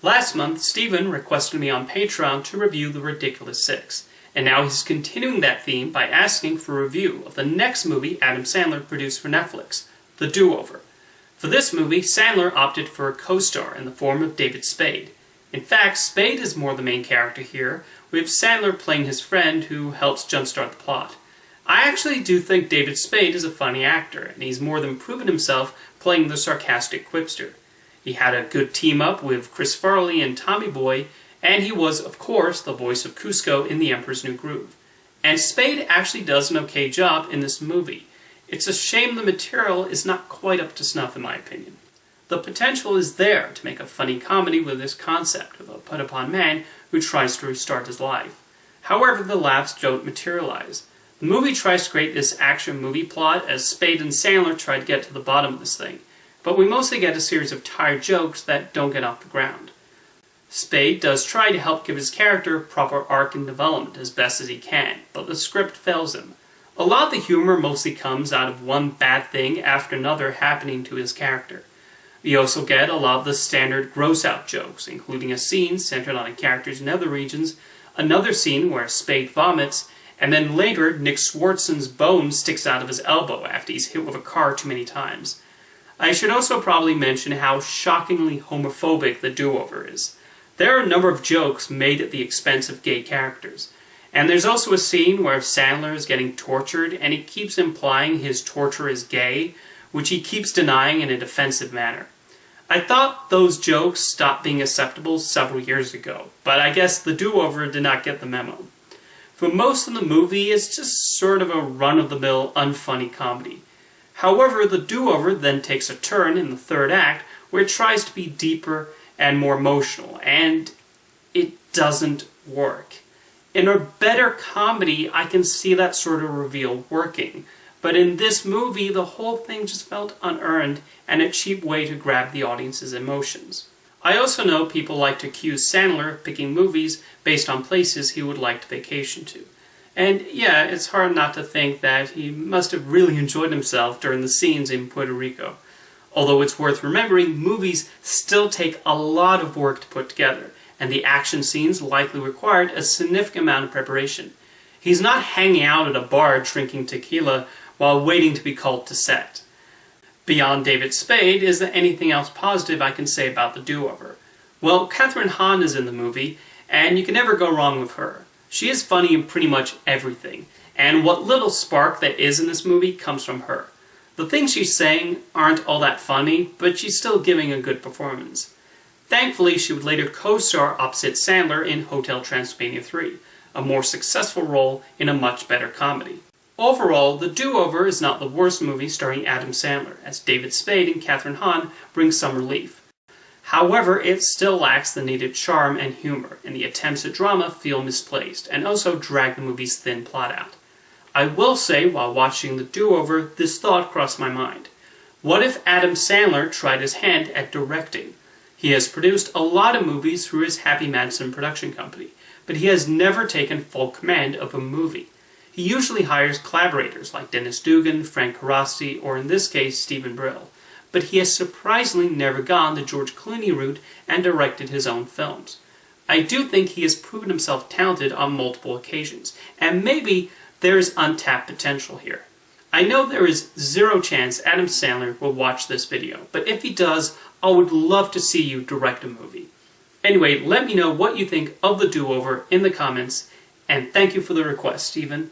Last month, Steven requested me on Patreon to review The Ridiculous Six, and now he's continuing that theme by asking for a review of the next movie Adam Sandler produced for Netflix, The Do-Over. For this movie, Sandler opted for a co-star in the form of David Spade. In fact, Spade is more the main character here, with Sandler playing his friend who helps jumpstart the plot. I actually do think David Spade is a funny actor, and he's more than proven himself playing the sarcastic quipster. He had a good team-up with Chris Farley and Tommy Boy, and he was, of course, the voice of Cusco in The Emperor's New Groove. And Spade actually does an okay job in this movie. It's a shame the material is not quite up to snuff in my opinion. The potential is there to make a funny comedy with this concept of a put-upon man who tries to restart his life. However, the laughs don't materialize. The movie tries to create this action movie plot as Spade and Sandler try to get to the bottom of this thing, but we mostly get a series of tired jokes that don't get off the ground. Spade does try to help give his character proper arc and development as best as he can, but the script fails him. A lot of the humor mostly comes out of one bad thing after another happening to his character. We also get a lot of the standard gross-out jokes, including a scene centered on a character's nether regions, another scene where Spade vomits, and then later Nick Swartzen's bone sticks out of his elbow after he's hit with a car too many times. I should also probably mention how shockingly homophobic The Do-Over is. There are a number of jokes made at the expense of gay characters. And there's also a scene where Sandler is getting tortured and he keeps implying his torture is gay, which he keeps denying in a defensive manner. I thought those jokes stopped being acceptable several years ago, but I guess The Do-Over did not get the memo. For most of the movie, it's just sort of a run-of-the-mill, unfunny comedy. However, The Do-Over then takes a turn in the third act where it tries to be deeper and more emotional, and it doesn't work. In a better comedy, I can see that sort of reveal working, but in this movie, the whole thing just felt unearned and a cheap way to grab the audience's emotions. I also know people like to accuse Sandler of picking movies based on places he would like to vacation to. And yeah, it's hard not to think that he must have really enjoyed himself during the scenes in Puerto Rico. Although it's worth remembering, movies still take a lot of work to put together, and the action scenes likely required a significant amount of preparation. He's not hanging out at a bar drinking tequila while waiting to be called to set. Beyond David Spade, is there anything else positive I can say about The Do-Over? Well, Kathryn Hahn is in the movie, and you can never go wrong with her. She is funny in pretty much everything, and what little spark there is in this movie comes from her. The things she's saying aren't all that funny, but she's still giving a good performance. Thankfully, she would later co-star opposite Sandler in Hotel Transylvania 3, a more successful role in a much better comedy. Overall, The Do-Over is not the worst movie starring Adam Sandler, as David Spade and Kathryn Hahn bring some relief. However, it still lacks the needed charm and humor, and the attempts at drama feel misplaced, and also drag the movie's thin plot out. I will say, while watching The Do-Over, this thought crossed my mind. What if Adam Sandler tried his hand at directing? He has produced a lot of movies through his Happy Madison production company, but he has never taken full command of a movie. He usually hires collaborators like Dennis Dugan, Frank Carrassi, or in this case, Stephen Brill. But he has surprisingly never gone the George Clooney route and directed his own films. I do think he has proven himself talented on multiple occasions, and maybe there is untapped potential here. I know there is zero chance Adam Sandler will watch this video, but if he does, I would love to see you direct a movie. Anyway, let me know what you think of The Do-Over in the comments, and thank you for the request, Stephen.